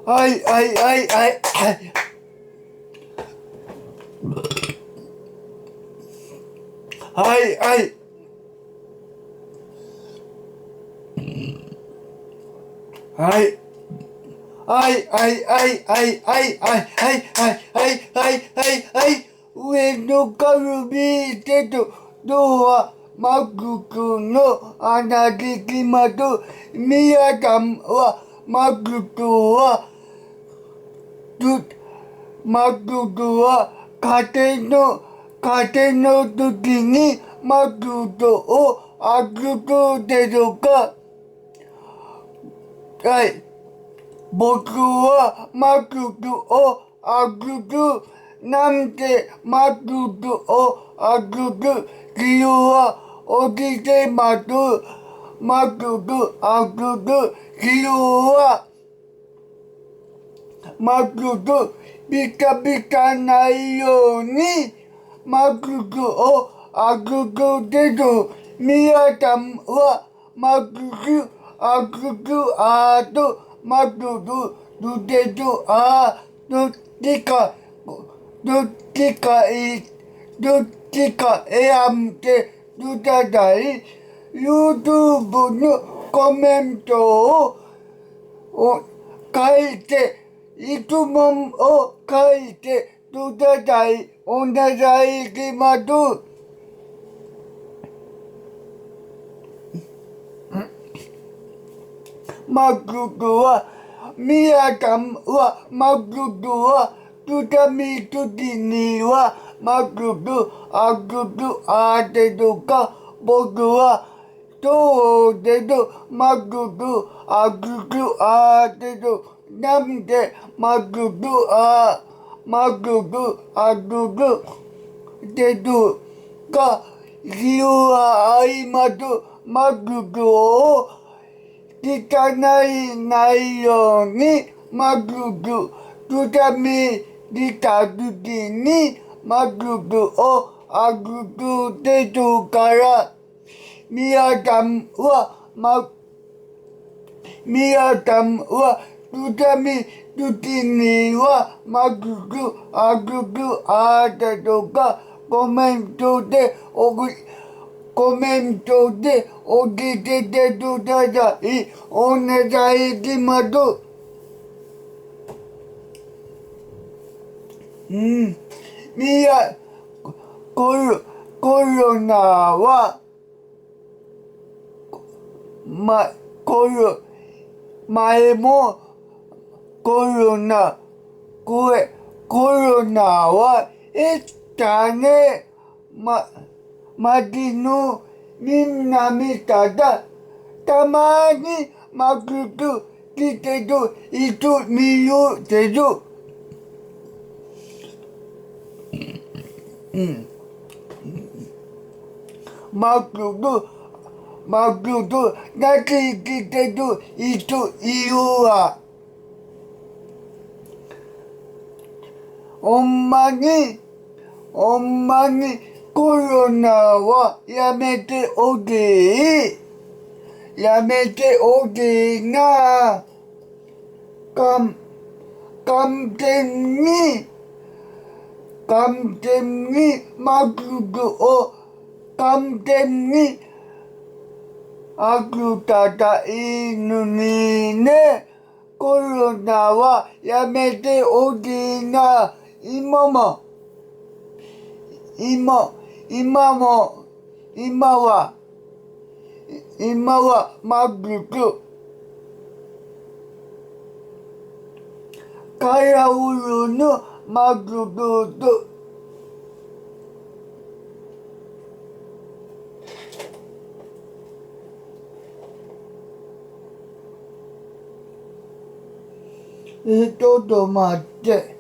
はいはいはいはいはいはいはいはいはいはいはいはいはいはいはいはいはいはい上のカルビテとドアマク君の話きまと宮さんはマク君はマク君は家庭の時にマク君を悪くでとかはい僕はマククを悪くなんてマククを悪く理由は起きてます。マクク悪く理由はマククピカピカないようにマククを悪くです。皆さんはマクク悪くマククルテとどっちか選んでください。YouTube のコメントを書いて、質問を書いてください。お願いします。マククは皆さんはマククはくしゃみ時にはマクク悪くとか僕はそうですマクク悪くとなんでマクク悪くですが理由はあります。マククを聞かないようにマククくしゃみした時にマククを悪くですから皆さんはくしゃみ時にはマクク悪くとかコメントで教えてください。お願いします。コロナは、前もコロナはね。街のみんな見たらたまにマスクしてる人見るけど、マスクなししてる人いるわ。ほんまにコロナはやめてほしい。やめてほしいな。完全にマスクを完全に開けたらいいのにね。コロナはやめてほしいな。今はマスクカラフルのマスクとちょっと待って。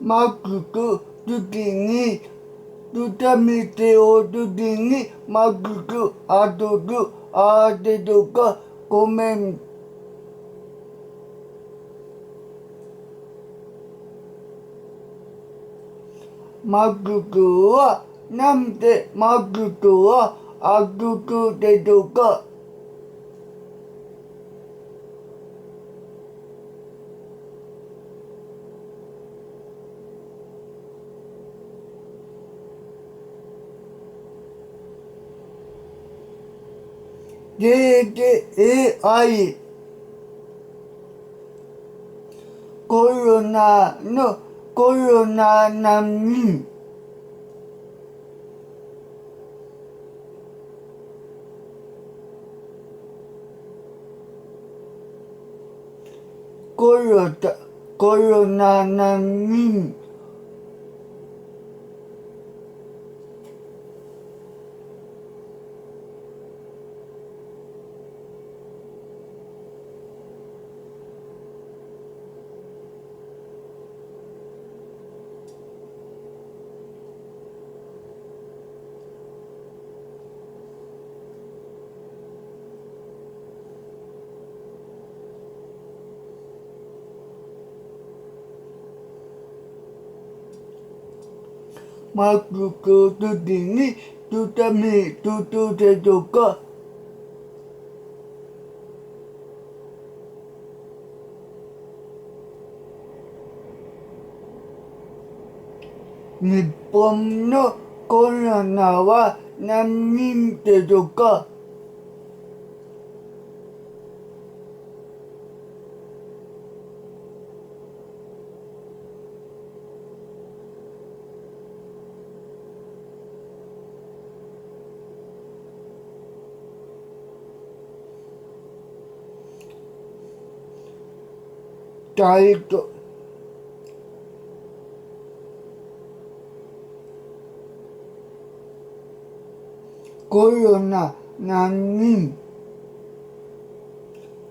マスク時に痛めておる時にマスク外すあてとかコメントマスクはなんでマスクは外すでとかAI コロナ難民コロナ難民マスク時に痛みとか日本のコロナは難民とか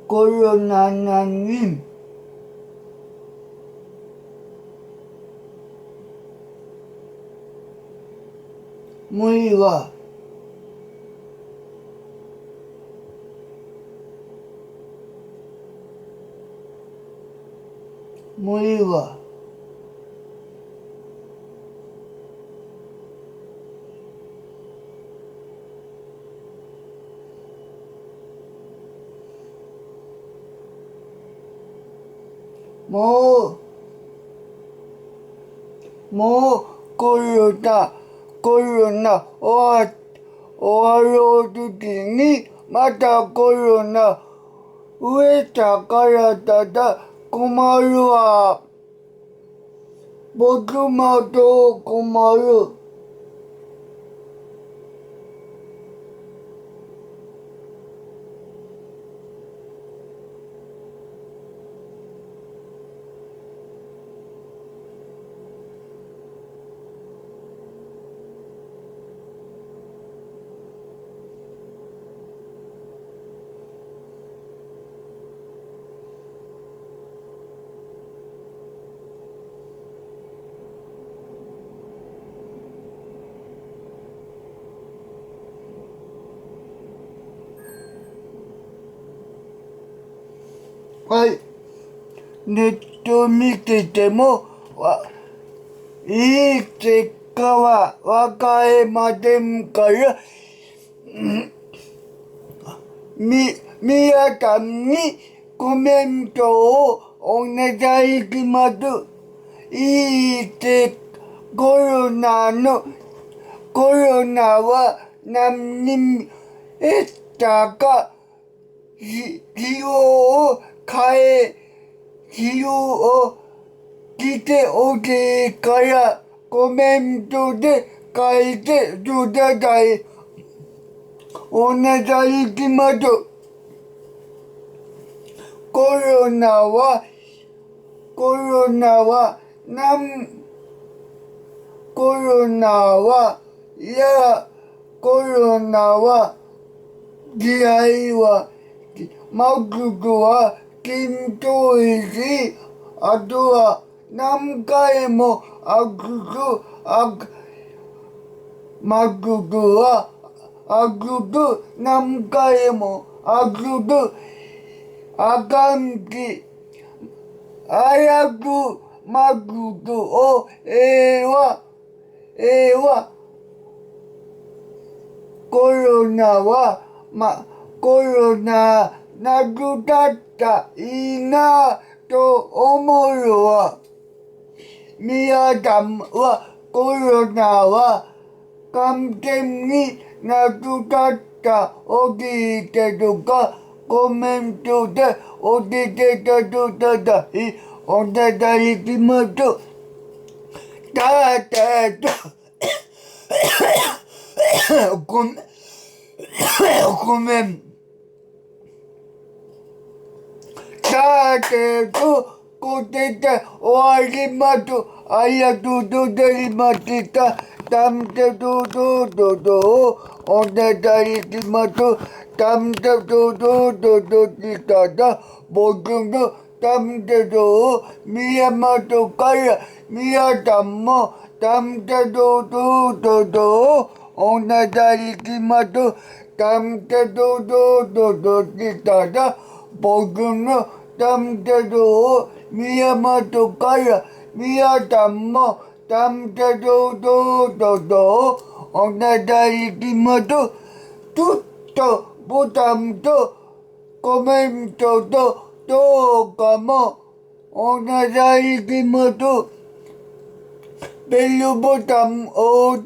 コロナ難民無理はもうコロナ終わろうときにまたコロナ増えたからだ困るわ。僕もどう困る。はい。ネット見てても、いい結果は分かりませんから、皆さんにコメントをお願いします。いい結果、コロナは何人減ったか、費用を来てほしいからコメントで書いてください。お願いします。コロナは嫌いはマスクはしんどいし、あとは何回もマスクは何回もあかんき早くマスクをコロナなくなったいいなと思うわ。皆さんはコロナは完全になくなったお聞いてとかコメントでお聞けたとただいお願いします。ごめん。さてと、これで終わります。ありがとうございました。ダムテドドドドをお願いします。ダムテドドドドしたら、僕のダムテドを見えますから、皆さんもダムテドドドドをお願いします。ダムテドドドドしたら、僕のダムテドを見えますから、皆さんもダムテドドドドをお願いします。ちょっとボタンとコメントと動画もお願いします。ベルボタンを押し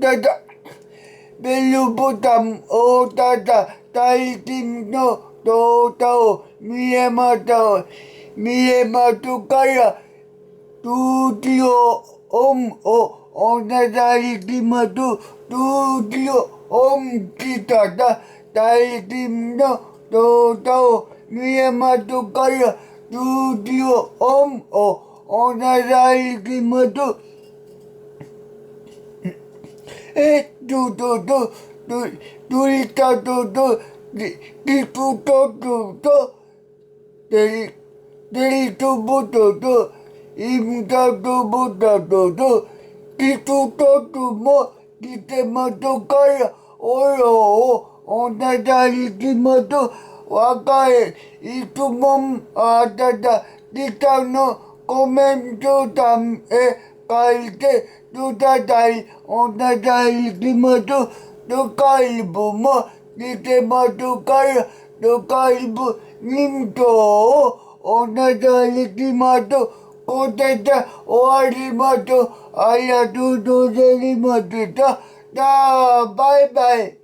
たら最近の動画を見えますから通知オンをお願いします。通知オンしたら最近の動画を見えますから通知オンをお願いします。ツイッターとティックトックとデリートボタンとインスタグラムとティックトックも来てますからフォローをお願いします。若い質問あったら下のコメント欄へ書いてください。お願いします。スカイプも来てますからスカイプ認証をお願いします。これで終わります。ありがとうございました。じゃあバイバイ。